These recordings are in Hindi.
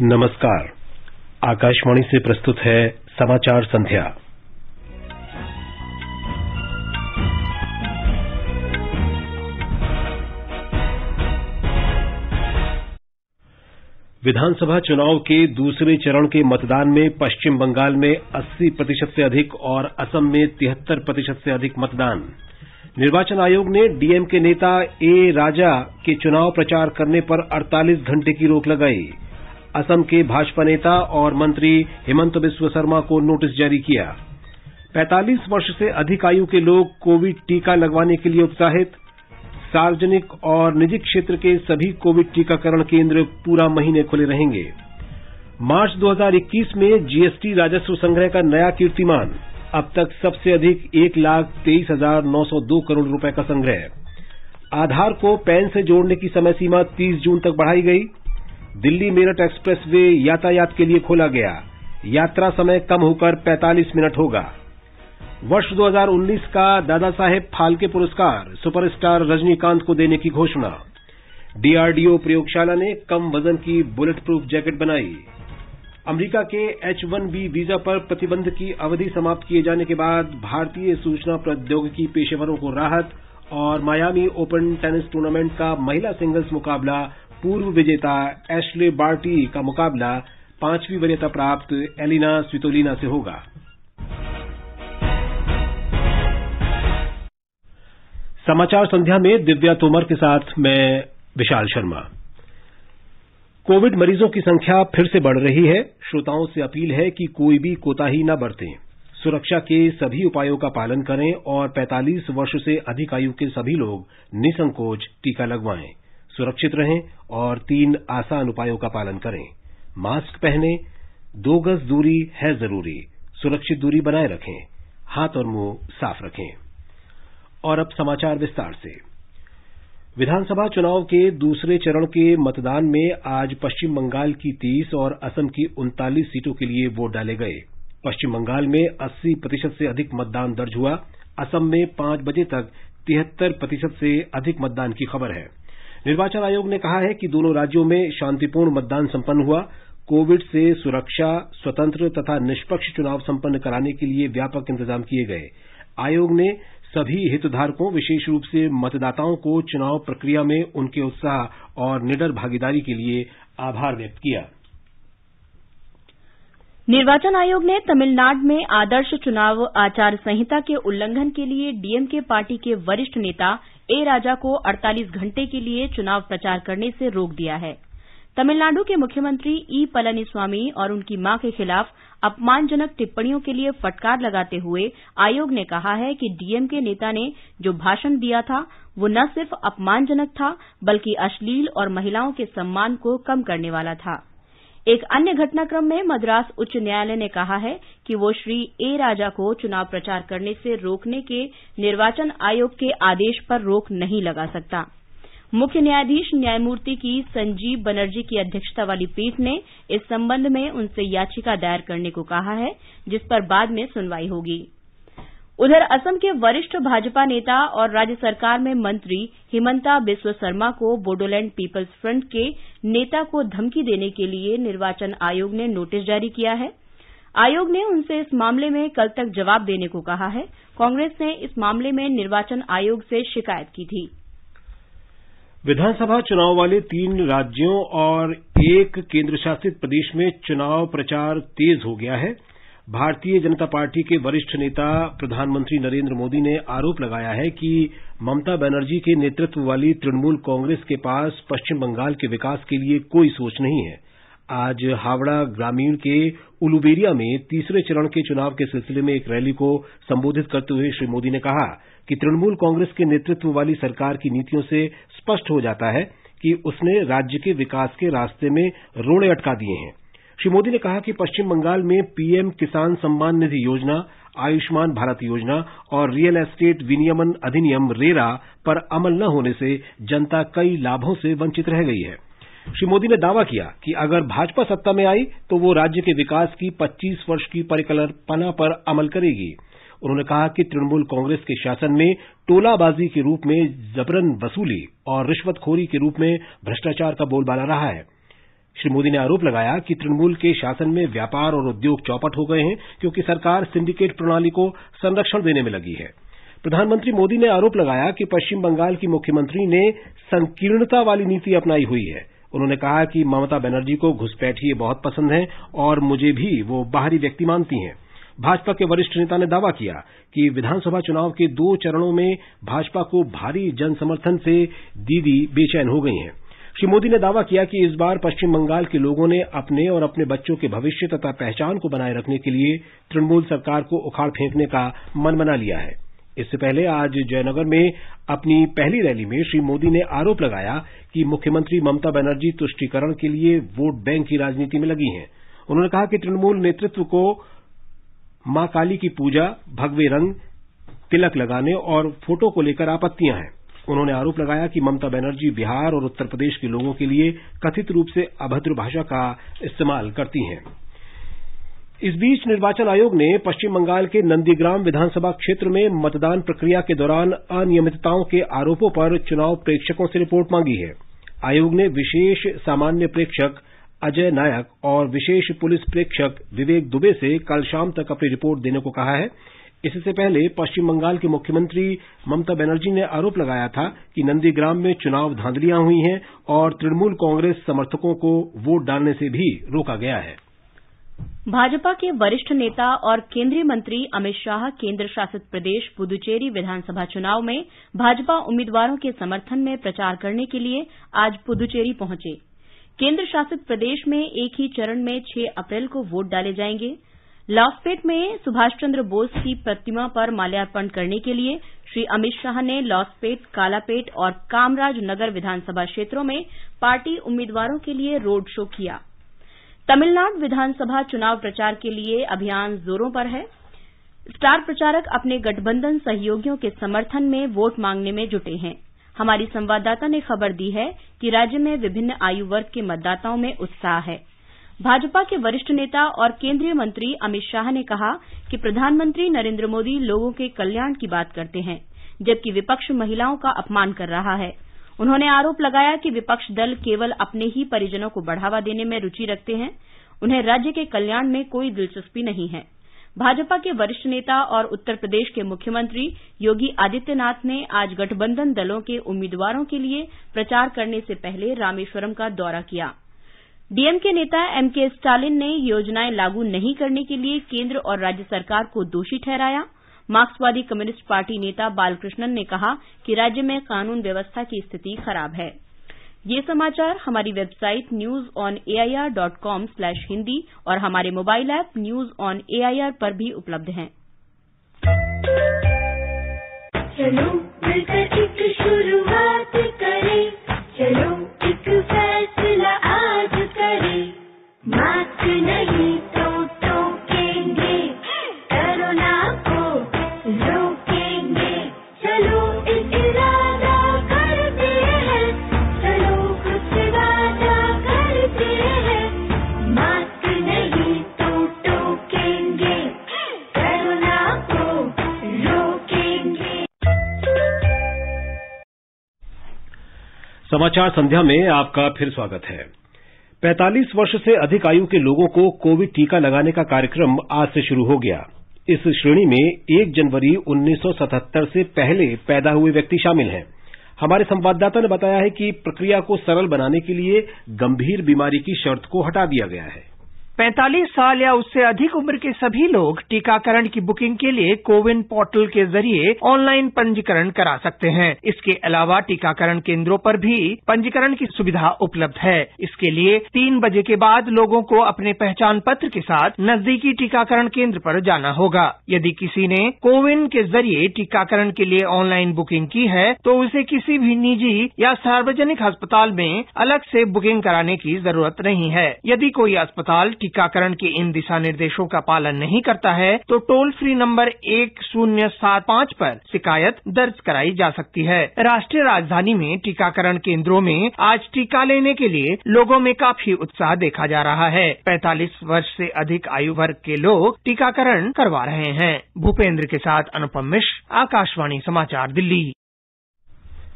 नमस्कार। आकाशवाणी से प्रस्तुत है समाचार संध्या। विधानसभा चुनाव के दूसरे चरण के मतदान में पश्चिम बंगाल में 80% से अधिक और असम में 73% से अधिक मतदान। निर्वाचन आयोग ने डीएमके नेता ए राजा के चुनाव प्रचार करने पर 48 घंटे की रोक लगाई। असम के भाजपा नेता और मंत्री हेमंत बिस्व शर्मा को नोटिस जारी किया। 45 वर्ष से अधिक आयु के लोग कोविड टीका लगवाने के लिए उत्साहित। सार्वजनिक और निजी क्षेत्र के सभी कोविड टीकाकरण केंद्र पूरा महीने खुले रहेंगे। मार्च 2021 में जीएसटी राजस्व संग्रह का नया कीर्तिमान, अब तक सबसे अधिक 1,23,902 करोड़ रुपए का संग्रह। आधार को पैन से जोड़ने की समय सीमा 30 जून तक बढ़ाई गई। दिल्ली मेरठ एक्सप्रेसवे यातायात के लिए खोला गया। यात्रा समय कम होकर 45 मिनट होगा। वर्ष 2019 का दादा साहेब फाल्के पुरस्कार सुपरस्टार रजनीकांत को देने की घोषणा। डीआरडीओ प्रयोगशाला ने कम वजन की बुलेट प्रूफ जैकेट बनाई। अमेरिका के H-1B वीजा पर प्रतिबंध की अवधि समाप्त किए जाने के बाद भारतीय सूचना प्रौद्योगिकी पेशेवरों को राहत। और मायामी ओपन टेनिस टूर्नामेंट का महिला सिंगल्स मुकाबला पूर्व विजेता एशले बार्टी का मुकाबला 5वीं वरीयता प्राप्त एलिना स्वितोलिना से होगा। समाचार संध्या में दिव्या तोमर के साथ मैं विशाल शर्मा। कोविड मरीजों की संख्या फिर से बढ़ रही है। श्रोताओं से अपील है कि कोई भी कोताही न बरतें। सुरक्षा के सभी उपायों का पालन करें और 45 वर्ष से अधिक आयु के सभी लोग निसंकोच टीका लगवाएं। सुरक्षित रहें और 3 आसान उपायों का पालन करें। मास्क पहनें, 2 गज दूरी है जरूरी, सुरक्षित दूरी बनाए रखें, हाथ और मुंह साफ रखें। और अब समाचार विस्तार से। विधानसभा चुनाव के दूसरे चरण के मतदान में आज पश्चिम बंगाल की 30 और असम की 39 सीटों के लिए वोट डाले गए। पश्चिम बंगाल में 80% से अधिक मतदान दर्ज हुआ। असम में 5 बजे तक 73% से अधिक मतदान की खबर है। निर्वाचन आयोग ने कहा है कि दोनों राज्यों में शांतिपूर्ण मतदान संपन्न हुआ। कोविड से सुरक्षा, स्वतंत्र तथा निष्पक्ष चुनाव संपन्न कराने के लिए व्यापक इंतजाम किए गए। आयोग ने सभी हितधारकों, विशेष रूप से मतदाताओं को चुनाव प्रक्रिया में उनके उत्साह और निडर भागीदारी के लिए आभार व्यक्त किया। निर्वाचन आयोग ने तमिलनाडु में आदर्श चुनाव आचार संहिता के उल्लंघन के लिए डीएमके पार्टी के वरिष्ठ नेता ए राजा को 48 घंटे के लिए चुनाव प्रचार करने से रोक दिया है। तमिलनाडु के मुख्यमंत्री ई पलानीस्वामी और उनकी मां के खिलाफ अपमानजनक टिप्पणियों के लिए फटकार लगाते हुए आयोग ने कहा है कि डीएमके नेता ने जो भाषण दिया था वो न सिर्फ अपमानजनक था बल्कि अश्लील और महिलाओं के सम्मान को कम करने वाला था। एक अन्य घटनाक्रम में मद्रास उच्च न्यायालय ने कहा है कि वो श्री ए राजा को चुनाव प्रचार करने से रोकने के निर्वाचन आयोग के आदेश पर रोक नहीं लगा सकता। मुख्य न्यायाधीश न्यायमूर्ति की संजीव बनर्जी की अध्यक्षता वाली पीठ ने इस संबंध में उनसे याचिका दायर करने को कहा है, जिस पर बाद में सुनवाई होगी। उधर असम के वरिष्ठ भाजपा नेता और राज्य सरकार में मंत्री हिमंता बिस्व शर्मा को बोडोलैंड पीपल्स फ्रंट के नेता को धमकी देने के लिए निर्वाचन आयोग ने नोटिस जारी किया है। आयोग ने उनसे इस मामले में कल तक जवाब देने को कहा है। कांग्रेस ने इस मामले में निर्वाचन आयोग से शिकायत की थी। विधानसभा चुनाव वाले 3 राज्यों और 1 केंद्रशासित प्रदेश में चुनाव प्रचार तेज हो गया है। भारतीय जनता पार्टी के वरिष्ठ नेता प्रधानमंत्री नरेंद्र मोदी ने आरोप लगाया है कि ममता बनर्जी के नेतृत्व वाली तृणमूल कांग्रेस के पास पश्चिम बंगाल के विकास के लिए कोई सोच नहीं है। आज हावड़ा ग्रामीण के उलुबेरिया में तीसरे चरण के चुनाव के सिलसिले में एक रैली को संबोधित करते हुए श्री मोदी ने कहा कि तृणमूल कांग्रेस के नेतृत्व वाली सरकार की नीतियों से स्पष्ट हो जाता है कि उसने राज्य के विकास के रास्ते में रोड़े अटका दिए हैं। श्री मोदी ने कहा कि पश्चिम बंगाल में पीएम किसान सम्मान निधि योजना, आयुष्मान भारत योजना और रियल एस्टेट विनियमन अधिनियम रेरा पर अमल न होने से जनता कई लाभों से वंचित रह गई है। श्री मोदी ने दावा किया कि अगर भाजपा सत्ता में आई तो वो राज्य के विकास की 25 वर्ष की परिकल्पना पर अमल करेगी। उन्होंने कहा कि तृणमूल कांग्रेस के शासन में टोलाबाजी के रूप में जबरन वसूली और रिश्वतखोरी के रूप में भ्रष्टाचार का बोलबाला रहा है। श्री मोदी ने आरोप लगाया कि तृणमूल के शासन में व्यापार और उद्योग चौपट हो गए हैं क्योंकि सरकार सिंडिकेट प्रणाली को संरक्षण देने में लगी है। प्रधानमंत्री मोदी ने आरोप लगाया कि पश्चिम बंगाल की मुख्यमंत्री ने संकीर्णता वाली नीति अपनाई हुई है। उन्होंने कहा कि ममता बनर्जी को घुसपैठिए बहुत पसंद हैं और मुझे भी वो बाहरी व्यक्ति मानती हैं। भाजपा के वरिष्ठ नेता ने दावा किया कि विधानसभा चुनाव के 2 चरणों में भाजपा को भारी जनसमर्थन से दीदी बेचैन हो गई हैं। श्री मोदी ने दावा किया कि इस बार पश्चिम बंगाल के लोगों ने अपने और अपने बच्चों के भविष्य तथा पहचान को बनाए रखने के लिए तृणमूल सरकार को उखाड़ फेंकने का मन बना लिया है। इससे पहले आज जयनगर में अपनी पहली रैली में श्री मोदी ने आरोप लगाया कि मुख्यमंत्री ममता बनर्जी तुष्टीकरण के लिए वोट बैंक की राजनीति में लगी हैं। उन्होंने कहा कि तृणमूल नेतृत्व को मां काली की पूजा, भगवे रंग, तिलक लगाने और फोटो को लेकर आपत्तियां हैं। उन्होंने आरोप लगाया कि ममता बनर्जी बिहार और उत्तर प्रदेश के लोगों के लिए कथित रूप से अभद्र भाषा का इस्तेमाल करती हैं। इस बीच निर्वाचन आयोग ने पश्चिम बंगाल के नंदीग्राम विधानसभा क्षेत्र में मतदान प्रक्रिया के दौरान अनियमितताओं के आरोपों पर चुनाव प्रेक्षकों से रिपोर्ट मांगी है। आयोग ने विशेष सामान्य प्रेक्षक अजय नायक और विशेष पुलिस प्रेक्षक विवेक दुबे से कल शाम तक अपनी रिपोर्ट देने को कहा है। इससे पहले पश्चिम बंगाल के मुख्यमंत्री ममता बनर्जी ने आरोप लगाया था कि नंदीग्राम में चुनाव धांधलियां हुई हैं और तृणमूल कांग्रेस समर्थकों को वोट डालने से भी रोका गया है। भाजपा के वरिष्ठ नेता और केंद्रीय मंत्री अमित शाह केंद्र शासित प्रदेश पुदुचेरी विधानसभा चुनाव में भाजपा उम्मीदवारों के समर्थन में प्रचार करने के लिए आज पुदुचेरी पहुंचे। केंद्र शासित प्रदेश में एक ही चरण में 6 अप्रैल को वोट डाले जाएंगे। लॉसपेट में सुभाष चंद्र बोस की प्रतिमा पर माल्यार्पण करने के लिए श्री अमित शाह ने लॉसपेट, कालापेट और कामराज नगर विधानसभा क्षेत्रों में पार्टी उम्मीदवारों के लिए रोड शो किया। तमिलनाडु विधानसभा चुनाव प्रचार के लिए अभियान जोरों पर है। स्टार प्रचारक अपने गठबंधन सहयोगियों के समर्थन में वोट मांगने में जुटे हैं। हमारी संवाददाता ने खबर दी है कि राज्य में विभिन्न आयु वर्ग के मतदाताओं में उत्साह है। भाजपा के वरिष्ठ नेता और केंद्रीय मंत्री अमित शाह ने कहा कि प्रधानमंत्री नरेंद्र मोदी लोगों के कल्याण की बात करते हैं, जबकि विपक्ष महिलाओं का अपमान कर रहा है। उन्होंने आरोप लगाया कि विपक्ष दल केवल अपने ही परिजनों को बढ़ावा देने में रुचि रखते हैं, उन्हें राज्य के कल्याण में कोई दिलचस्पी नहीं है। भाजपा के वरिष्ठ नेता और उत्तर प्रदेश के मुख्यमंत्री योगी आदित्यनाथ ने आज गठबंधन दलों के उम्मीदवारों के लिए प्रचार करने से पहले रामेश्वरम का दौरा किया। डीएमके नेता एमके स्टालिन ने योजनाएं लागू नहीं करने के लिए केंद्र और राज्य सरकार को दोषी ठहराया। मार्क्सवादी कम्युनिस्ट पार्टी नेता बालकृष्णन ने कहा कि राज्य में कानून व्यवस्था की स्थिति खराब है। ये समाचार हमारी वेबसाइट newsonair.com/hindi और हमारे mobile app news on AIR पर भी उपलब्ध हैं। चलो मिलकर एक शुरुआत करें, चलो एक फैसला आज करें, मास्क नहीं तो टोकेंगे, कोरोना को रोकेंगे, चलो एक इरादा करते हैं, चलो कुछ वादा करते हैं, मास्क नहीं तो टोकेंगे, कोरोना को रोकेंगे। समाचार संध्या में आपका फिर स्वागत है। 45 वर्ष से अधिक आयु के लोगों को कोविड टीका लगाने का कार्यक्रम आज से शुरू हो गया। इस श्रेणी में 1 जनवरी 1977 से पहले पैदा हुए व्यक्ति शामिल हैं। हमारे संवाददाता ने बताया है कि प्रक्रिया को सरल बनाने के लिए गंभीर बीमारी की शर्त को हटा दिया गया है। 45 साल या उससे अधिक उम्र के सभी लोग टीकाकरण की बुकिंग के लिए कोविन पोर्टल के जरिए ऑनलाइन पंजीकरण करा सकते हैं। इसके अलावा टीकाकरण केंद्रों पर भी पंजीकरण की सुविधा उपलब्ध है। इसके लिए 3 बजे के बाद लोगों को अपने पहचान पत्र के साथ नजदीकी टीकाकरण केंद्र पर जाना होगा। यदि किसी ने कोविन के जरिए टीकाकरण के लिए ऑनलाइन बुकिंग की है तो उसे किसी भी निजी या सार्वजनिक अस्पताल में अलग से बुकिंग कराने की जरूरत नहीं है। यदि कोई अस्पताल टीकाकरण के इन दिशा निर्देशों का पालन नहीं करता है तो टोल फ्री नंबर 1075 पर शिकायत दर्ज कराई जा सकती है। राष्ट्रीय राजधानी में टीकाकरण केंद्रों में आज टीका लेने के लिए लोगों में काफी उत्साह देखा जा रहा है। 45 वर्ष से अधिक आयु वर्ग के लोग टीकाकरण करवा रहे हैं। भूपेंद्र के साथ अनुपम मिश्र, आकाशवाणी समाचार, दिल्ली।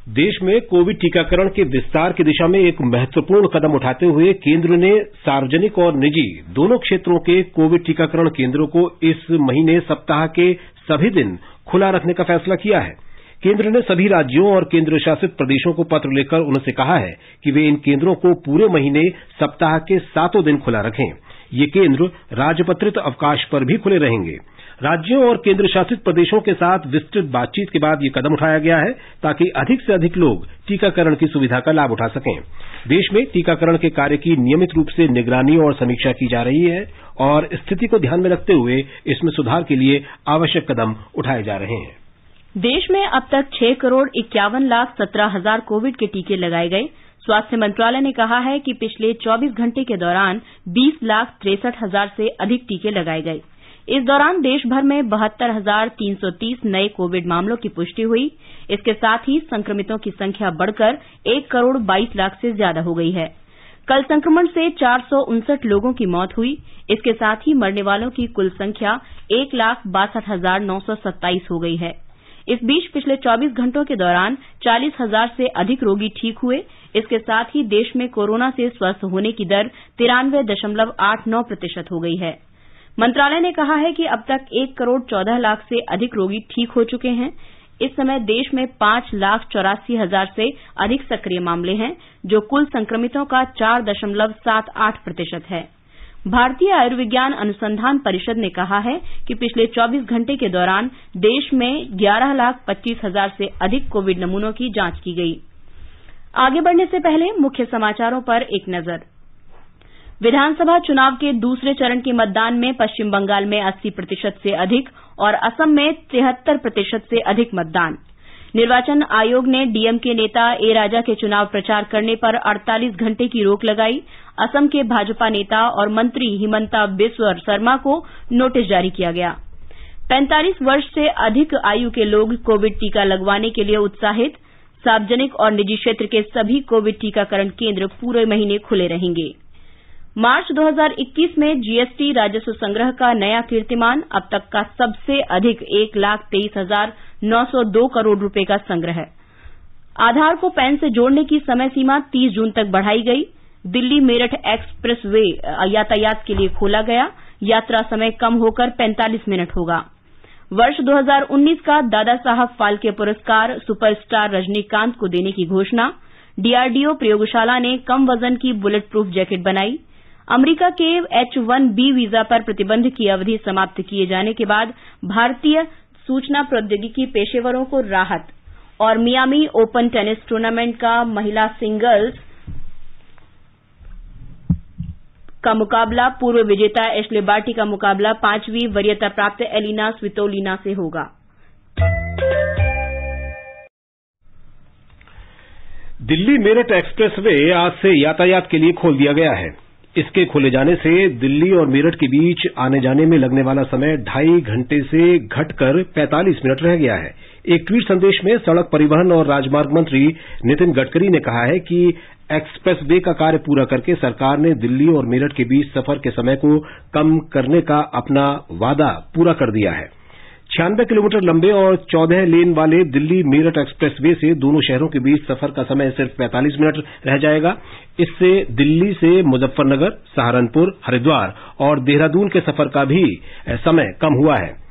देश में कोविड टीकाकरण के विस्तार की दिशा में एक महत्वपूर्ण कदम उठाते हुए केंद्र ने सार्वजनिक और निजी दोनों क्षेत्रों के कोविड टीकाकरण केंद्रों को इस महीने सप्ताह के सभी दिन खुला रखने का फैसला किया है। केंद्र ने सभी राज्यों और केंद्र शासित प्रदेशों को पत्र लिखकर उनसे कहा है कि वे इन केंद्रों को पूरे महीने सप्ताह के 7 दिन खुला रखें। ये केंद्र राजपत्रित अवकाश पर भी खुले रहेंगे। राज्यों और केंद्र शासित प्रदेशों के साथ विस्तृत बातचीत के बाद ये कदम उठाया गया है ताकि अधिक से अधिक लोग टीकाकरण की सुविधा का लाभ उठा सकें। देश में टीकाकरण के कार्य की नियमित रूप से निगरानी और समीक्षा की जा रही है और स्थिति को ध्यान में रखते हुए इसमें सुधार के लिए आवश्यक कदम उठाए जा रहे हैं। देश में अब तक 6,51,17,000 कोविड के टीके लगाए गए। स्वास्थ्य मंत्रालय ने कहा है कि पिछले 24 घंटे के दौरान 20,63,000 से अधिक टीके लगाए गए। इस दौरान देश भर में 72,330 नए कोविड मामलों की पुष्टि हुई। इसके साथ ही संक्रमितों की संख्या बढ़कर 1,22,00,000 से ज्यादा हो गई है। कल संक्रमण से 459 लोगों की मौत हुई। इसके साथ ही मरने वालों की कुल संख्या 1,62,927 हो गई है। इस बीच पिछले 24 घंटों के दौरान 40,000 से अधिक रोगी ठीक हुए। इसके साथ ही देश में कोरोना से स्वस्थ होने की दर 93.89% हो गई है। मंत्रालय ने कहा है कि अब तक 1,14,00,000 से अधिक रोगी ठीक हो चुके हैं। इस समय देश में 5,84,000 से अधिक सक्रिय मामले हैं, जो कुल संक्रमितों का 4.78% है। भारतीय आयुर्विज्ञान अनुसंधान परिषद ने कहा है कि पिछले 24 घंटे के दौरान देश में 11,25,000 से अधिक कोविड नमूनों की जांच की गई। आगे बढ़ने से पहले मुख्य समाचारों पर एक नजर। विधानसभा चुनाव के दूसरे चरण के मतदान में पश्चिम बंगाल में 80% से अधिक और असम में 73% से अधिक मतदान। निर्वाचन आयोग ने डीएमके नेता ए राजा के चुनाव प्रचार करने पर 48 घंटे की रोक लगाई। असम के भाजपा नेता और मंत्री हिमंता बिस्व शर्मा को नोटिस जारी किया गया। 45 वर्ष से अधिक आयु के लोग कोविड टीका लगवाने के लिए उत्साहित। सार्वजनिक और निजी क्षेत्र के सभी कोविड टीकाकरण केंद्र पूरे महीने खुले रहेंगे। मार्च 2021 में जीएसटी राजस्व संग्रह का नया कीर्तिमान, अब तक का सबसे अधिक 1,23,902 करोड़ रुपए का संग्रह। आधार को पैन से जोड़ने की समय सीमा 30 जून तक बढ़ाई गई। दिल्ली मेरठ एक्सप्रेस वे यातायात के लिए खोला गया। यात्रा समय कम होकर 45 मिनट होगा। वर्ष 2019 का दादा साहब फाल्के पुरस्कार सुपरस्टार रजनीकांत को देने की घोषणा। डीआरडीओ प्रयोगशाला ने कम वजन की बुलेट प्रूफ जैकेट बनाई। अमेरिका के H-1B वीजा पर प्रतिबंध की अवधि समाप्त किए जाने के बाद भारतीय सूचना प्रौद्योगिकी पेशेवरों को राहत। और मियामी ओपन टेनिस टूर्नामेंट का महिला सिंगल्स का मुकाबला पूर्व विजेता एश्ले बार्टी का मुकाबला 5वीं वरीयता प्राप्त एलिना स्वितोलिना से होगा। दिल्ली मेरठ एक्सप्रेसवे आज से यातायात के लिए खोल दिया गया है। इसके खुले जाने से दिल्ली और मेरठ के बीच आने जाने में लगने वाला समय 2.5 घंटे से घटकर 45 मिनट रह गया है। एक ट्वीट संदेश में सड़क परिवहन और राजमार्ग मंत्री नितिन गडकरी ने कहा है कि एक्सप्रेस वे का कार्य पूरा करके सरकार ने दिल्ली और मेरठ के बीच सफर के समय को कम करने का अपना वादा पूरा कर दिया है। 96 किलोमीटर लंबे और 14 लेन वाले दिल्ली मेरठ एक्सप्रेस वे से दोनों शहरों के बीच सफर का समय सिर्फ 45 मिनट रह जाएगा। इससे दिल्ली से मुजफ्फरनगर, सहारनपुर, हरिद्वार और देहरादून के सफर का भी समय कम हुआ है।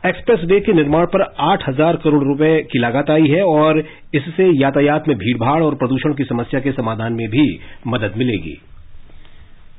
एक्सप्रेस वे के निर्माण पर 8,000 करोड़ रुपए की लागत आई है और इससे यातायात में भीड़भाड़ और प्रदूषण की समस्या के समाधान में भी मदद मिलेगी।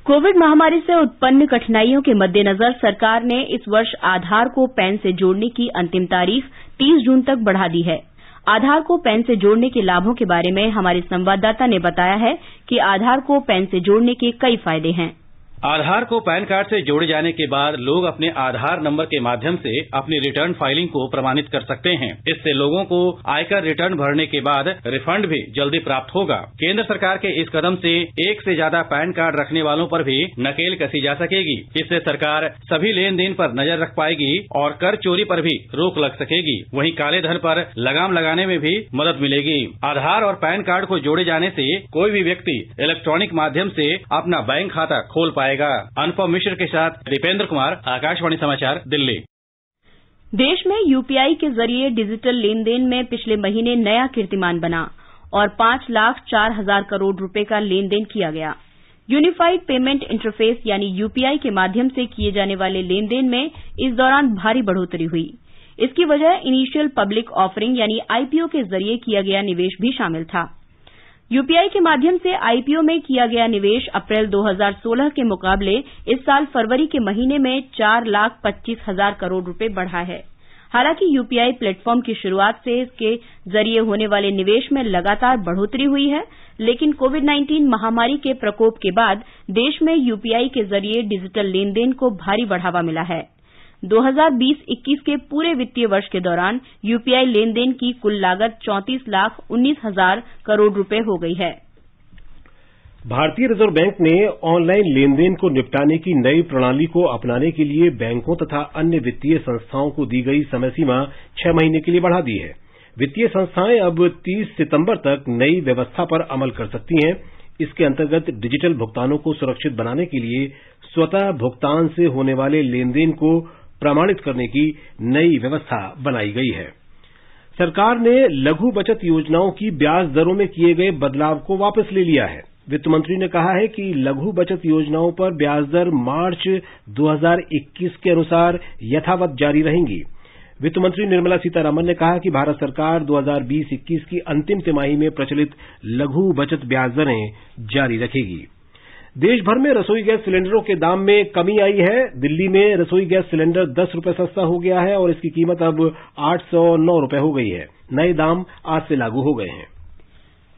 कोविड महामारी से उत्पन्न कठिनाइयों के मद्देनजर सरकार ने इस वर्ष आधार को पैन से जोड़ने की अंतिम तारीख 30 जून तक बढ़ा दी है। आधार को पैन से जोड़ने के लाभों के बारे में हमारे संवाददाता ने बताया है कि आधार को पैन से जोड़ने के कई फायदे हैं। आधार को पैन कार्ड से जोड़े जाने के बाद लोग अपने आधार नंबर के माध्यम से अपनी रिटर्न फाइलिंग को प्रमाणित कर सकते हैं। इससे लोगों को आयकर रिटर्न भरने के बाद रिफंड भी जल्दी प्राप्त होगा। केंद्र सरकार के इस कदम से एक से ज्यादा पैन कार्ड रखने वालों पर भी नकेल कसी जा सकेगी। इससे सरकार सभी लेन देन पर नजर रख पाएगी और कर चोरी पर भी रोक लग सकेगी। वहीं काले धन पर लगाम लगाने में भी मदद मिलेगी। आधार और पैन कार्ड को जोड़े जाने से कोई भी व्यक्ति इलेक्ट्रॉनिक माध्यम से अपना बैंक खाता खोल पाएगा। अनुपम मिश्र के साथ दीपेंद्र कुमार, आकाशवाणी समाचार, दिल्ली। देश में यूपीआई के जरिए डिजिटल लेन देन में पिछले महीने नया कीर्तिमान बना। और 5,04,000 करोड़ रुपए का लेन देन किया गया। यूनिफाइड पेमेंट इंटरफेस यानी यूपीआई के माध्यम से किए जाने वाले लेन देन में इस दौरान भारी बढ़ोतरी हुई। इसकी वजह इनिशियल पब्लिक ऑफरिंग यानी आईपीओ के जरिए किया गया निवेश भी शामिल था। यूपीआई के माध्यम से आईपीओ में किया गया निवेश अप्रैल 2016 के मुकाबले इस साल फरवरी के महीने में 4,25,000 करोड़ रुपए बढ़ा है। हालांकि यूपीआई प्लेटफॉर्म की शुरुआत से इसके जरिए होने वाले निवेश में लगातार बढ़ोतरी हुई है, लेकिन कोविड-19 महामारी के प्रकोप के बाद देश में यूपीआई के जरिए डिजिटल लेन-देन को भारी बढ़ावा मिला है। 2020-21 के पूरे वित्तीय वर्ष के दौरान यूपीआई लेन-देन की कुल लागत 34,19,000 करोड़ रुपए हो गई है। भारतीय रिजर्व बैंक ने ऑनलाइन लेनदेन को निपटाने की नई प्रणाली को अपनाने के लिए बैंकों तथा अन्य वित्तीय संस्थाओं को दी गई समय सीमा 6 महीने के लिए बढ़ा दी है। वित्तीय संस्थाएं अब 30 सितंबर तक नई व्यवस्था पर अमल कर सकती हैं। इसके अंतर्गत डिजिटल भुगतानों को सुरक्षित बनाने के लिए स्वतः भुगतान से होने वाले लेनदेन को प्रमाणित करने की नई व्यवस्था बनाई गई है। सरकार ने लघु बचत योजनाओं की ब्याज दरों में किए गए बदलाव को वापस ले लिया है। वित्त मंत्री ने कहा है कि लघु बचत योजनाओं पर ब्याज दर मार्च 2021 के अनुसार यथावत जारी रहेंगी। वित्त मंत्री निर्मला सीतारमण ने कहा कि भारत सरकार 2020-21 की अंतिम तिमाही में प्रचलित लघु बचत ब्याज दरें जारी रखेगी। देश भर में रसोई गैस सिलेंडरों के दाम में कमी आई है। दिल्ली में रसोई गैस सिलेंडर 10 रुपए सस्ता हो गया है और इसकी कीमत अब 809 रुपए हो गई है। नए दाम आज से लागू हो गए हैं।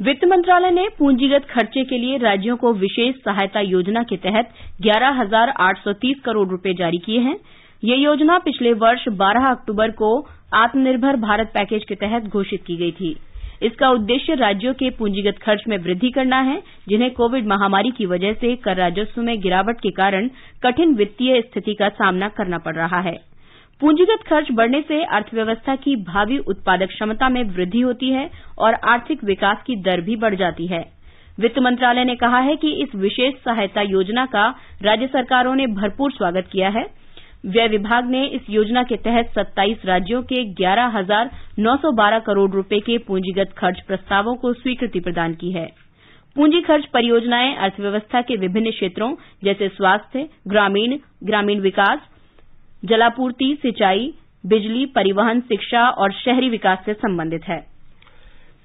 वित्त मंत्रालय ने पूंजीगत खर्चे के लिए राज्यों को विशेष सहायता योजना के तहत 11,830 करोड़ रुपए जारी किए हैं। ये योजना पिछले वर्ष 12 अक्टूबर को आत्मनिर्भर भारत पैकेज के तहत घोषित की गई थी। इसका उद्देश्य राज्यों के पूंजीगत खर्च में वृद्धि करना है, जिन्हें कोविड महामारी की वजह से कर राजस्व में गिरावट के कारण कठिन वित्तीय स्थिति का सामना करना पड़ रहा है। पूंजीगत खर्च बढ़ने से अर्थव्यवस्था की भावी उत्पादक क्षमता में वृद्धि होती है और आर्थिक विकास की दर भी बढ़ जाती है। वित्त मंत्रालय ने कहा है कि इस विशेष सहायता योजना का राज्य सरकारों ने भरपूर स्वागत किया है। व्यय विभाग ने इस योजना के तहत 27 राज्यों के 11,912 करोड़ रुपए के पूंजीगत खर्च प्रस्तावों को स्वीकृति प्रदान की है। पूंजी खर्च परियोजनाएं अर्थव्यवस्था के विभिन्न क्षेत्रों जैसे स्वास्थ्य, ग्रामीण विकास, जलापूर्ति, सिंचाई, बिजली, परिवहन, शिक्षा और शहरी विकास से संबंधित है।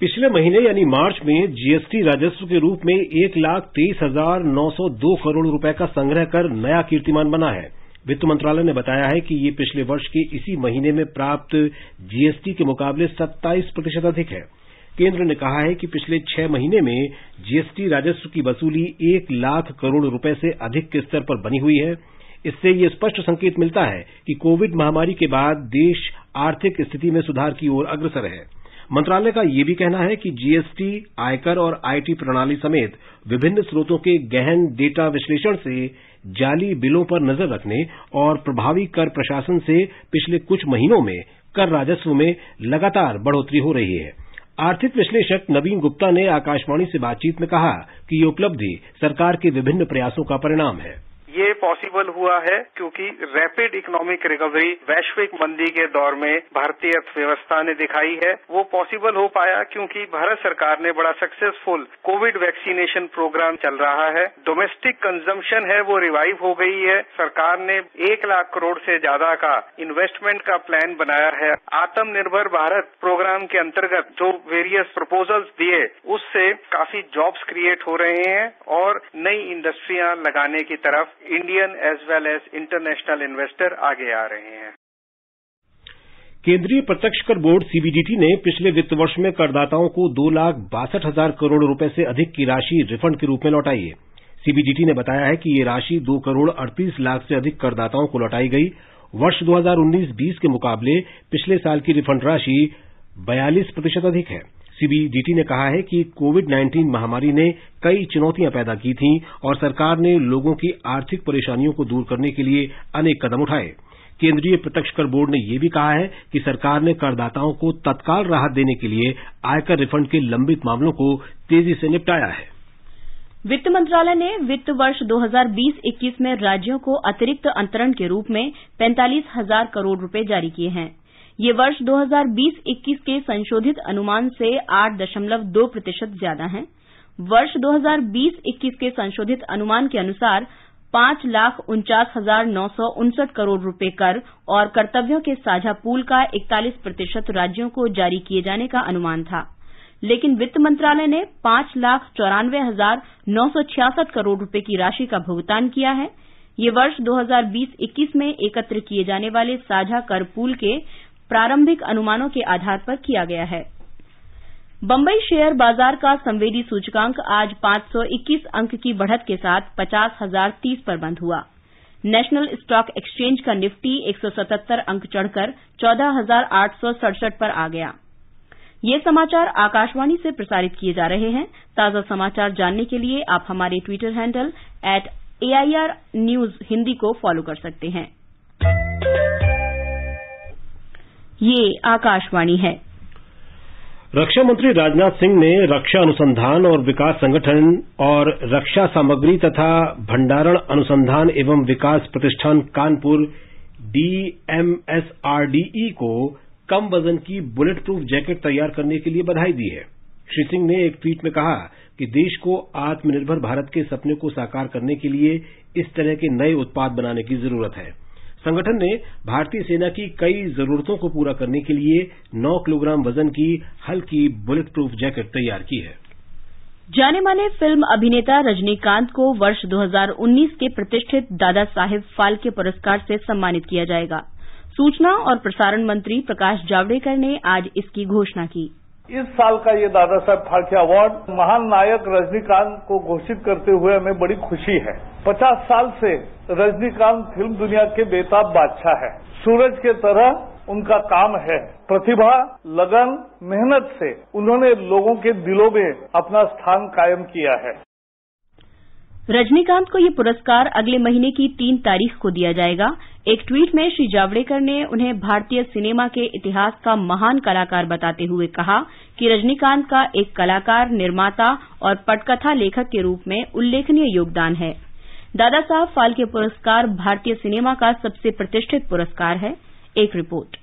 पिछले महीने यानी मार्च में जीएसटी राजस्व के रूप में 1,23,902 करोड़ रुपए का संग्रह कर नया कीर्तिमान बना है। वित्त मंत्रालय ने बताया है कि ये पिछले वर्ष के इसी महीने में प्राप्त जीएसटी के मुकाबले 27% अधिक है। केंद्र ने कहा है कि पिछले 6 महीने में जीएसटी राजस्व की वसूली 1 लाख करोड़ रुपए से अधिक के स्तर पर बनी हुई है। इससे ये स्पष्ट संकेत मिलता है कि कोविड महामारी के बाद देश आर्थिक स्थिति में सुधार की ओर अग्रसर है। मंत्रालय का यह भी कहना है कि जीएसटी, आयकर और आईटी प्रणाली समेत विभिन्न स्रोतों के गहन डेटा विश्लेषण से जाली बिलों पर नजर रखने और प्रभावी कर प्रशासन से पिछले कुछ महीनों में कर राजस्व में लगातार बढ़ोतरी हो रही है। आर्थिक विश्लेषक नवीन गुप्ता ने आकाशवाणी से बातचीत में कहा कि ये उपलब्धि सरकार के विभिन्न प्रयासों का परिणाम है। ये पॉसिबल हुआ है क्योंकि रैपिड इकोनॉमिक रिकवरी वैश्विक मंदी के दौर में भारतीय अर्थव्यवस्था ने दिखाई है। वो पॉसिबल हो पाया क्योंकि भारत सरकार ने बड़ा सक्सेसफुल कोविड वैक्सीनेशन प्रोग्राम चल रहा है। डोमेस्टिक कंजम्पशन है वो रिवाइव हो गई है। सरकार ने 1 लाख करोड़ से ज्यादा का इन्वेस्टमेंट का प्लान बनाया है। आत्मनिर्भर भारत प्रोग्राम के अंतर्गत जो वेरियस प्रपोजल्स दिए उससे काफी जॉब्स क्रिएट हो रहे हैं और नई इंडस्ट्रियां लगाने की तरफ Indian as well as international investor आगे आ रहे हैं। केंद्रीय प्रत्यक्ष कर बोर्ड सीबीडीटी ने पिछले वित्त वर्ष में करदाताओं को 2,62,000 करोड़ रुपए से अधिक की राशि रिफंड के रूप में लौटाई है। सीबीडीटी ने बताया है कि ये राशि 2 करोड़ 38 लाख से अधिक करदाताओं को लौटाई गई। वर्ष 2019-20 के मुकाबले पिछले साल की रिफंड राशि 42% अधिक है। सीबीडीटी ने कहा है कि कोविड-19 महामारी ने कई चुनौतियां पैदा की थीं और सरकार ने लोगों की आर्थिक परेशानियों को दूर करने के लिए अनेक कदम उठाए। केंद्रीय प्रत्यक्ष कर बोर्ड ने यह भी कहा है कि सरकार ने करदाताओं को तत्काल राहत देने के लिए आयकर रिफंड के लंबित मामलों को तेजी से निपटाया है। वित्त मंत्रालय ने वित्त वर्ष 2020-21 में राज्यों को अतिरिक्त अंतरण के रूप में 45,000 करोड़ रुपए जारी किए हैं। ये वर्ष 2020-21 के संशोधित अनुमान से 8.2% ज्यादा है। वर्ष 2020-21 के संशोधित अनुमान के अनुसार 5,49,959 करोड़ रुपए कर और कर्तव्यों के साझा पूल का 41% राज्यों को जारी किए जाने का अनुमान था, लेकिन वित्त मंत्रालय ने 5,94,966 करोड़ रुपए की राशि का भुगतान किया है। ये वर्ष 2020-21 में एकत्र किए जाने वाले साझा कर पूल के प्रारंभिक अनुमानों के आधार पर किया गया है। बंबई शेयर बाजार का संवेदी सूचकांक आज 521 अंक की बढ़त के साथ 50,030 पर बंद हुआ। नेशनल स्टॉक एक्सचेंज का निफ्टी 177 अंक चढ़कर 14,867 पर आ गया। ये समाचार आकाशवाणी से प्रसारित किए जा रहे हैं। ताजा समाचार जानने के लिए आप हमारे Twitter handle @AIR News Hindi को फॉलो कर सकते हैं। ये आकाशवाणी है। रक्षा मंत्री राजनाथ सिंह ने रक्षा अनुसंधान और विकास संगठन और रक्षा सामग्री तथा भंडारण अनुसंधान एवं विकास प्रतिष्ठान कानपुर DMSRDE को कम वजन की बुलेट प्रूफ जैकेट तैयार करने के लिए बधाई दी है। श्री सिंह ने एक ट्वीट में कहा कि देश को आत्मनिर्भर भारत के सपने को साकार करने के लिए इस तरह के नए उत्पाद बनाने की जरूरत है। संगठन ने भारतीय सेना की कई जरूरतों को पूरा करने के लिए 9 किलोग्राम वजन की हल्की बुलेट प्रूफ जैकेट तैयार की है। जाने माने फिल्म अभिनेता रजनीकांत को वर्ष 2019 के प्रतिष्ठित दादा साहेब फाल्के पुरस्कार से सम्मानित किया जाएगा। सूचना और प्रसारण मंत्री प्रकाश जावड़ेकर ने आज इसकी घोषणा की। इस साल का ये दादा साहेब फाल्के अवार्ड महान नायक रजनीकांत को घोषित करते हुए हमें बड़ी खुशी है। 50 साल से रजनीकांत फिल्म दुनिया के बेताब बादशाह है। सूरज के तरह उनका काम है। प्रतिभा, लगन, मेहनत से उन्होंने लोगों के दिलों में अपना स्थान कायम किया है। रजनीकांत को ये पुरस्कार अगले महीने की 3 तारीख को दिया जाएगा। एक ट्वीट में श्री जावड़ेकर ने उन्हें भारतीय सिनेमा के इतिहास का महान कलाकार बताते हुए कहा कि रजनीकांत का एक कलाकार, निर्माता और पटकथा लेखक के रूप में उल्लेखनीय योगदान है। दादा साहब फाल्के पुरस्कार भारतीय सिनेमा का सबसे प्रतिष्ठित पुरस्कार है। एक रिपोर्ट।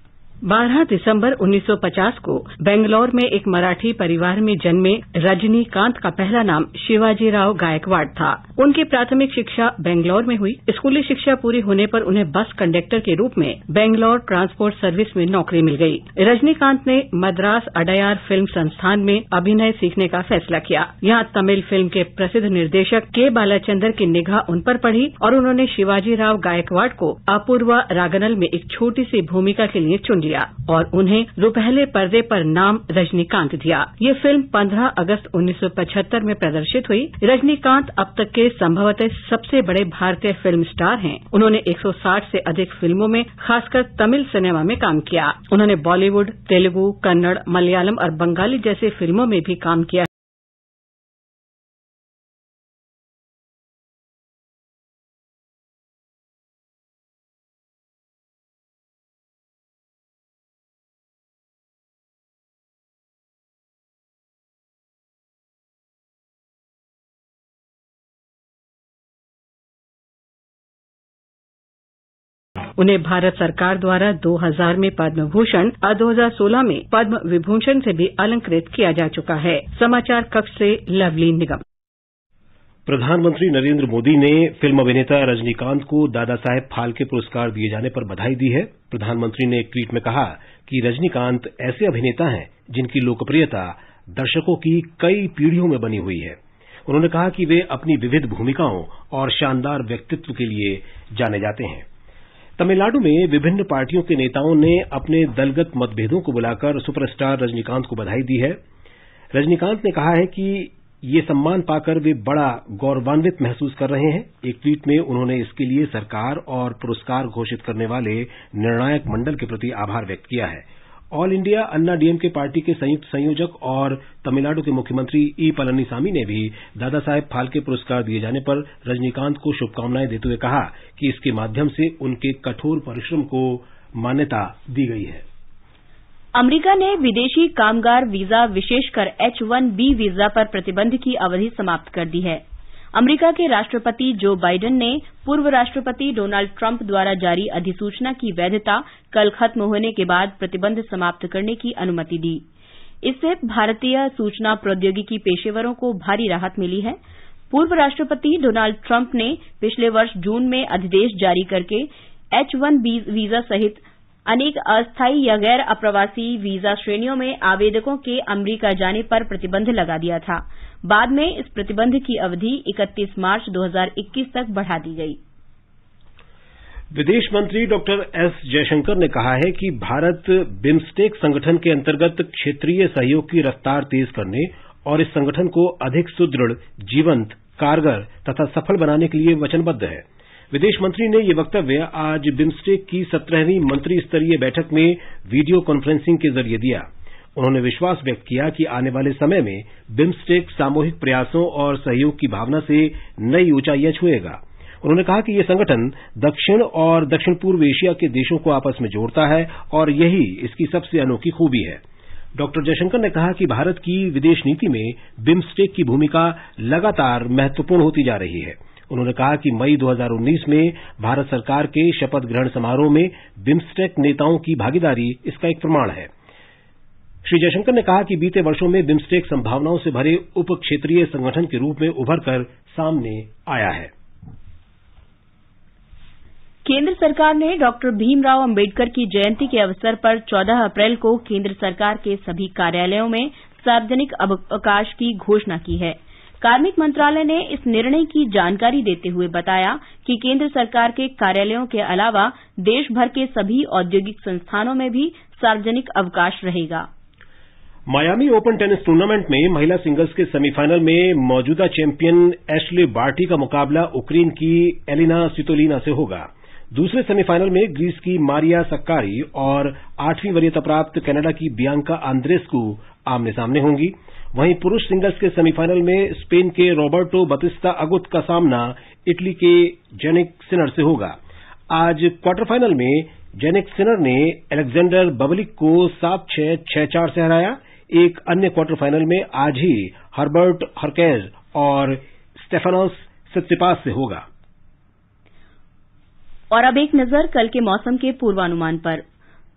12 दिसंबर 1950 को बेंगलौर में एक मराठी परिवार में जन्मे रजनीकांत का पहला नाम शिवाजीराव गायकवाड़ था। उनकी प्राथमिक शिक्षा बेंगलौर में हुई। स्कूली शिक्षा पूरी होने पर उन्हें बस कंडक्टर के रूप में बेंगलौर ट्रांसपोर्ट सर्विस में नौकरी मिल गई। रजनीकांत ने मद्रास अडयार फिल्म संस्थान में अभिनय सीखने का फैसला किया। यहाँ तमिल फिल्म के प्रसिद्ध निर्देशक के बालाचंदर की निगाह उन पर पड़ी और उन्होंने शिवाजीराव गायकवाड़ को अपूर्वा रागनल में एक छोटी सी भूमिका के लिए चुन लिया और उन्हें रुपहले पर्दे पर नाम रजनीकांत दिया। ये फिल्म 15 अगस्त 1975 में प्रदर्शित हुई। रजनीकांत अब तक के संभवतः सबसे बड़े भारतीय फिल्म स्टार हैं। उन्होंने 160 से अधिक फिल्मों में खासकर तमिल सिनेमा में काम किया। उन्होंने बॉलीवुड, तेलुगु, कन्नड़, मलयालम और बंगाली जैसे फिल्मों में भी काम किया। उन्हें भारत सरकार द्वारा 2000 में पद्म भूषण और 2016 में पद्म विभूषण से भी अलंकृत किया जा चुका है। समाचार कक्ष से लवली निगम। प्रधानमंत्री नरेंद्र मोदी ने फिल्म अभिनेता रजनीकांत को दादा साहेब फाल्के पुरस्कार दिए जाने पर बधाई दी है। प्रधानमंत्री ने एक ट्वीट में कहा कि रजनीकांत ऐसे अभिनेता हैं जिनकी लोकप्रियता दर्शकों की कई पीढ़ियों में बनी हुई है। उन्होंने कहा कि वे अपनी विविध भूमिकाओं और शानदार व्यक्तित्व के लिए जाने जाते हैं। तमिलनाडु में विभिन्न पार्टियों के नेताओं ने अपने दलगत मतभेदों को बुलाकर सुपरस्टार रजनीकांत को बधाई दी है। रजनीकांत ने कहा है कि ये सम्मान पाकर वे बड़ा गौरवान्वित महसूस कर रहे हैं। एक ट्वीट में उन्होंने इसके लिए सरकार और पुरस्कार घोषित करने वाले निर्णायक मंडल के प्रति आभार व्यक्त किया है। ऑल इंडिया अन्ना डीएमके पार्टी के संयुक्त संयोजक और तमिलनाडु के मुख्यमंत्री ई पलनीसामी ने भी दादा साहेब फाल्के पुरस्कार दिए जाने पर रजनीकांत को शुभकामनाएं देते हुए कहा कि इसके माध्यम से उनके कठोर परिश्रम को मान्यता दी गई है। अमेरिका ने विदेशी कामगार वीजा, विशेषकर H-1B वीजा पर प्रतिबंध की अवधि समाप्त कर दी है। अमेरिका के राष्ट्रपति जो बाइडेन ने पूर्व राष्ट्रपति डोनाल्ड ट्रंप द्वारा जारी अधिसूचना की वैधता कल खत्म होने के बाद प्रतिबंध समाप्त करने की अनुमति दी। इससे भारतीय सूचना प्रौद्योगिकी पेशेवरों को भारी राहत मिली है। पूर्व राष्ट्रपति डोनाल्ड ट्रंप ने पिछले वर्ष जून में अध्यादेश जारी करके H-1 वीजा सहित अनेक अस्थायी या गैर अप्रवासी वीजा श्रेणियों में आवेदकों के अमेरिका जाने पर प्रतिबंध लगा दिया था। बाद में इस प्रतिबंध की अवधि 31 मार्च 2021 तक बढ़ा दी गई। विदेश मंत्री डॉक्टर एस जयशंकर ने कहा है कि भारत बिम्स्टेक संगठन के अंतर्गत क्षेत्रीय सहयोग की रफ्तार तेज करने और इस संगठन को अधिक सुदृढ़, जीवंत, कारगर तथा सफल बनाने के लिए वचनबद्ध है। विदेश मंत्री ने यह वक्तव्य आज बिम्स्टेक की 17वीं मंत्री स्तरीय बैठक में वीडियो कॉन्फ्रेंसिंग के जरिए दिया। उन्होंने विश्वास व्यक्त किया कि आने वाले समय में बिम्स्टेक सामूहिक प्रयासों और सहयोग की भावना से नई ऊंचाइयां छुएगा। उन्होंने कहा कि यह संगठन दक्षिण और दक्षिण पूर्व एशिया के देशों को आपस में जोड़ता है और यही इसकी सबसे अनोखी खूबी है। डॉक्टर जयशंकर ने कहा कि भारत की विदेश नीति में बिम्स्टेक की भूमिका लगातार महत्वपूर्ण होती जा रही है। उन्होंने कहा कि मई 2019 में भारत सरकार के शपथ ग्रहण समारोह में बिम्स्टेक नेताओं की भागीदारी इसका एक प्रमाण है। श्री जयशंकर ने कहा कि बीते वर्षों में बिम्स्टेक संभावनाओं से भरे उप क्षेत्रीय संगठन के रूप में उभरकर सामने आया है। केंद्र सरकार ने डॉक्टर भीमराव अंबेडकर की जयंती के अवसर पर 14 अप्रैल को केंद्र सरकार के सभी कार्यालयों में सार्वजनिक अवकाश की घोषणा की है। कार्मिक मंत्रालय ने इस निर्णय की जानकारी देते हुए बताया कि केंद्र सरकार के कार्यालयों के अलावा देश भर के सभी औद्योगिक संस्थानों में भी सार्वजनिक अवकाश रहेगा। मायामी ओपन टेनिस टूर्नामेंट में महिला सिंगल्स के सेमीफाइनल में मौजूदा चैंपियन एश्ले बार्टी का मुकाबला यूक्रेन की एलिना स्वितोलिना से होगा। दूसरे सेमीफाइनल में ग्रीस की मारिया सक्कारी और 8वीं वरीयता प्राप्त कनाडा की बियांका आंद्रेस्कू आमने सामने होंगी। वहीं पुरुष सिंगल्स के सेमीफाइनल में स्पेन के रॉबर्टो बतिस्ता अगुत का सामना इटली के जेनिक सिनर से होगा। आज क्वार्टर फाइनल में जेनिक सिनर ने अलेक्जेंडर बबलिक को 7-6, 6-4 से हराया। एक अन्य क्वार्टर फाइनल में आज ही हर्बर्ट हरकेज और स्टेफानोस सित्सिपास से होगा। और अब एक नजर कल के मौसम के पूर्वानुमान पर।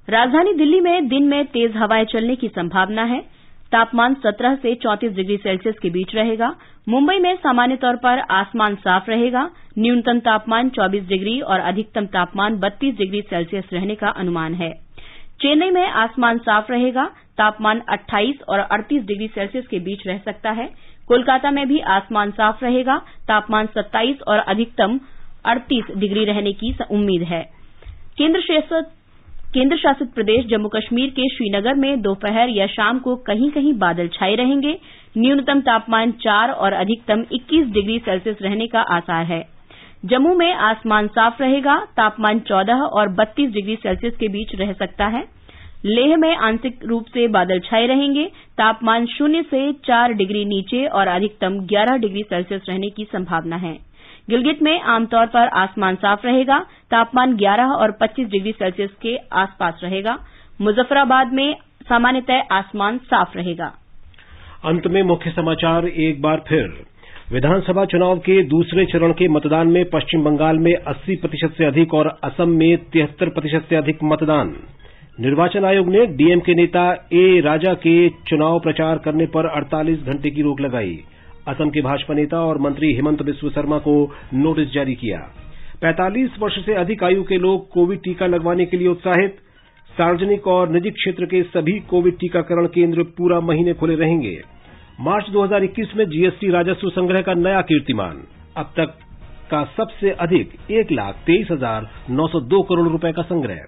राजधानी दिल्ली में दिन में तेज हवाएं चलने की संभावना है। तापमान 17 से 34 डिग्री सेल्सियस के बीच रहेगा। मुंबई में सामान्य तौर पर आसमान साफ रहेगा। न्यूनतम तापमान 24 डिग्री और अधिकतम तापमान 32 डिग्री सेल्सियस रहने का अनुमान है। चेन्नई में आसमान साफ रहेगा। तापमान 28 और 38 डिग्री सेल्सियस के बीच रह सकता है। कोलकाता में भी आसमान साफ रहेगा। तापमान 27 और अधिकतम 38 डिग्री रहने की उम्मीद है। केंद्र शासित प्रदेश जम्मू कश्मीर के श्रीनगर में दोपहर या शाम को कहीं कहीं बादल छाए रहेंगे। न्यूनतम तापमान 4 और अधिकतम 21 डिग्री सेल्सियस रहने का आसार है। जम्मू में आसमान साफ रहेगा। तापमान 14 और 32 डिग्री सेल्सियस के बीच रह सकता है। लेह में आंशिक रूप से बादल छाए रहेंगे। तापमान 0 से 4 डिग्री नीचे और अधिकतम 11 डिग्री सेल्सियस रहने की संभावना है। गिलगित में आमतौर पर आसमान साफ रहेगा। तापमान 11 और 25 डिग्री सेल्सियस के आसपास रहेगा। मुजफ्फराबाद में सामान्यतः आसमान साफ रहेगा। अंत में मुख्य समाचार एक बार फिर। विधानसभा चुनाव के दूसरे चरण के मतदान में पश्चिम बंगाल में 80% से अधिक और असम में 73% से अधिक मतदान। निर्वाचन आयोग ने डीएमके नेता ए राजा के चुनाव प्रचार करने पर 48 घंटे की रोक लगाई। असम के भाजपा नेता और मंत्री हेमंत बिस्व शर्मा को नोटिस जारी किया। 45 वर्ष से अधिक आयु के लोग कोविड टीका लगवाने के लिए उत्साहित। सार्वजनिक और निजी क्षेत्र के सभी कोविड टीकाकरण केंद्र पूरा महीने खुले रहेंगे। मार्च 2021 में जीएसटी राजस्व संग्रह का नया कीर्तिमान। अब तक का सबसे अधिक 1,23,902 करोड़ रुपए का संग्रह।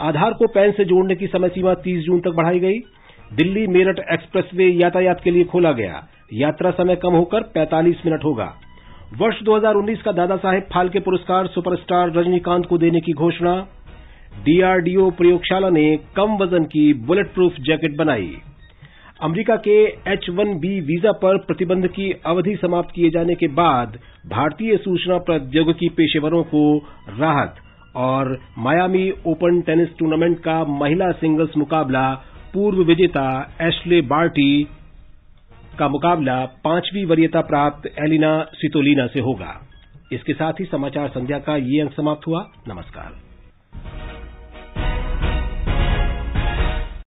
आधार को पैन से जोड़ने की समय सीमा 30 जून तक बढ़ाई गई। दिल्ली मेरठ एक्सप्रेसवे यातायात के लिए खोला गया। यात्रा समय कम होकर 45 मिनट होगा। वर्ष 2019 का दादा साहेब फाल्के पुरस्कार सुपरस्टार रजनीकांत को देने की घोषणा। डीआरडीओ प्रयोगशाला ने कम वजन की बुलेट प्रूफ जैकेट बनाई। अमेरिका के H-1B वीजा पर प्रतिबंध की अवधि समाप्त किए जाने के बाद भारतीय सूचना प्रौद्योगिकी पेशेवरों को राहत। और मायामी ओपन टेनिस टूर्नामेंट का महिला सिंगल्स मुकाबला पूर्व विजेता एश्ले बार्टी का मुकाबला 5वीं वरीयता प्राप्त एलिना सितोलिना से होगा। इसके साथ ही समाचार संध्या का ये अंक समाप्त हुआ। नमस्कार।